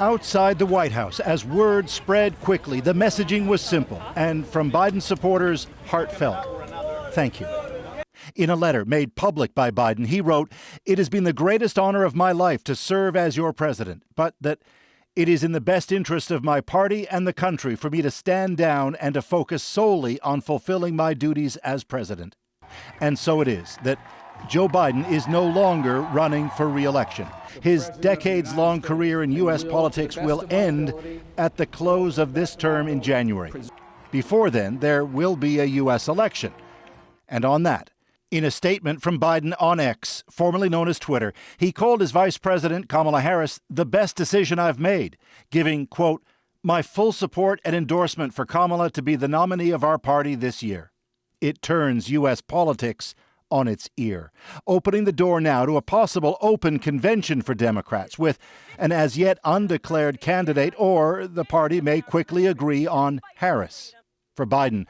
Outside the White House, as word spread quickly, the messaging was simple, and from Biden supporters, heartfelt. Thank you. In a letter made public by Biden, he wrote, "It has been the greatest honor of my life to serve as your president, but that it is in the best interest of my party and the country for me to stand down and to focus solely on fulfilling my duties as president." And so it is that Joe Biden is no longer running for re-election. His decades-long career in U.S. politics will end at the close of this term in January. Before then, there will be a U.S. election. And on that, in a statement from Biden on X, formerly known as Twitter, he called his Vice-President Kamala Harris the best decision I've made, giving, quote, "my full support and endorsement for Kamala to be the nominee of our party this year." It turns U.S. politics on its ear, opening the door now to a possible open convention for Democrats with an as yet undeclared candidate, or the party may quickly agree on Harris. For Biden,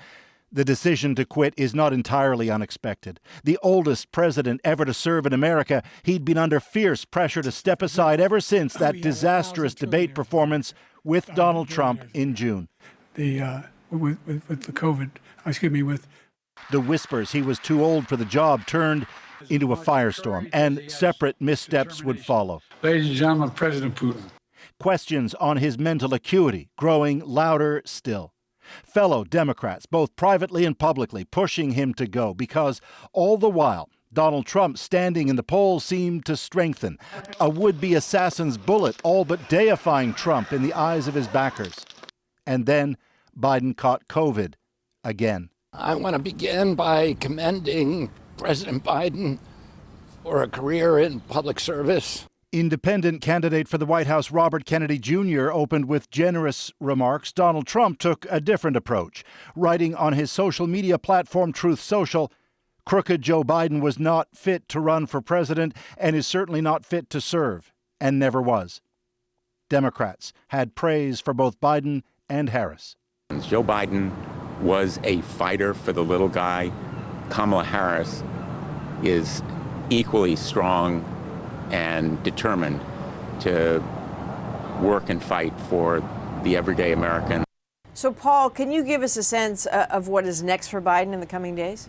the decision to quit is not entirely unexpected. The oldest president ever to serve in America, he'd been under fierce pressure to step aside ever since that disastrous debate performance with Donald Trump in June. With the COVID, with the whispers he was too old for the job turned into a firestorm, and separate missteps would follow. Ladies and gentlemen, President Putin. Questions on his mental acuity growing louder still. Fellow Democrats, both privately and publicly, pushing him to go because all the while, Donald Trump's standing in the polls seemed to strengthen. A would-be assassin's bullet all but deifying Trump in the eyes of his backers. And then Biden caught COVID again. I want to begin by commending President Biden for a career in public service. Independent candidate for the White House Robert Kennedy Jr. opened with generous remarks. Donald Trump took a different approach, writing on his social media platform Truth Social, "Crooked Joe Biden was not fit to run for president and is certainly not fit to serve, and never was." Democrats had praise for both Biden and Harris. Joe Biden was a fighter for the little guy. Kamala Harris is equally strong and determined to work and fight for the everyday American. So, Paul, can you give us a sense of what is next for Biden in the coming days?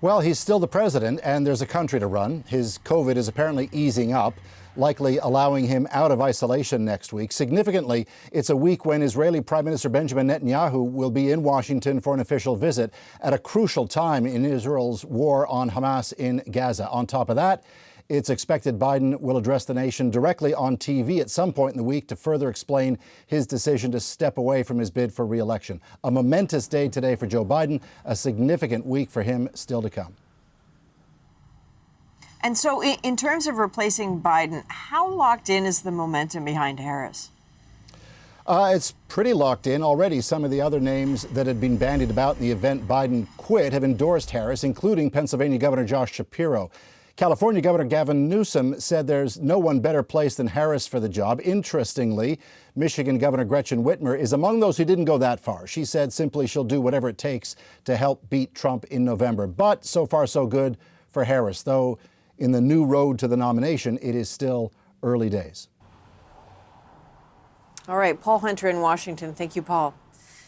Well, he's still the president, and there's a country to run. His COVID is apparently easing up, likely allowing him out of isolation next week. Significantly, it's a week when Israeli Prime Minister Benjamin Netanyahu will be in Washington for an official visit at a crucial time in Israel's war on Hamas in Gaza. On top of that, it's expected Biden will address the nation directly on TV at some point in the week to further explain his decision to step away from his bid for re-election. A momentous day today for Joe Biden, a significant week for him still to come. And so in terms of replacing Biden, how locked in is the momentum behind Harris? It's pretty locked in already. Some of the other names that had been bandied about in the event Biden quit have endorsed Harris, including Pennsylvania Governor Josh Shapiro. California Governor Gavin Newsom said there's no one better placed than Harris for the job. Interestingly, Michigan Governor Gretchen Whitmer is among those who didn't go that far. She said simply she'll do whatever it takes to help beat Trump in November. But so far, so good for Harris, though in the new road to the nomination, it is still early days. All right, Paul Hunter in Washington. Thank you, Paul.